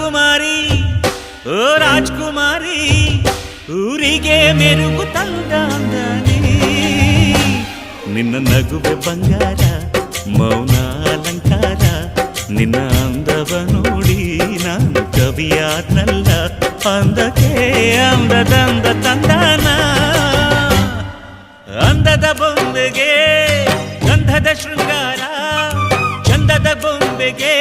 ರಾಜಕುಮಾರಿ ಓ ರಾಜಕುಮಾರಿ ಊರಿಗೆ ಮೆರುಗು ತಂದ ನಿನ್ನ ನಗುವೆ ಬಂಗಾರ ಮೌನ ಅಲಂಕಾರ ನಿನ್ನ ಅಂದವ ನೋಡಿ ನಾನು ಕವಿಯಾದ್ನಲ್ಲ ಅಂದಕ್ಕೆ ಅಂದದಂದ ತಂದಾನ ಅಂದದ ಬೊಂಬೆಗೆ ಗಂಧದ ಶೃಂಗಾರ ಚಂದದ ಬೊಂಬೆಗೆ